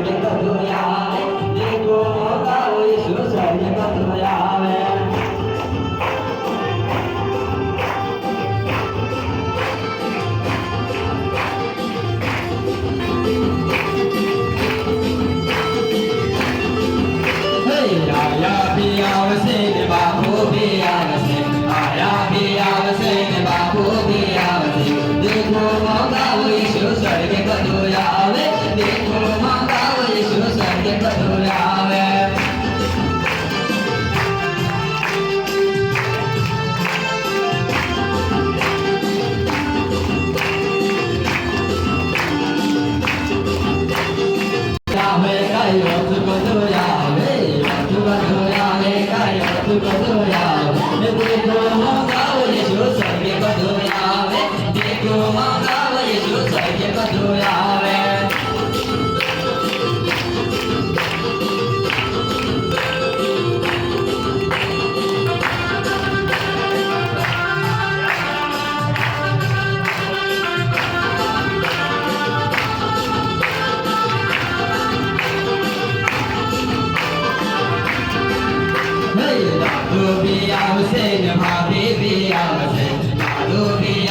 સ્વર્ગે બધું આવે દેખો ગાઓ ઈશુ સ્વર્ગે બધું આવે આયા ભી આવશે ને બાપુ ભી આવશે આયા ભી આવશે ને બાપુ ભી આવશે દેખો ગાઓ ઈશુ સ્વર્ગે બધું આવે દેખો ગાઓ ઈશુ સ્વર્ગે બધું આવે Be our sin, my baby, our sin,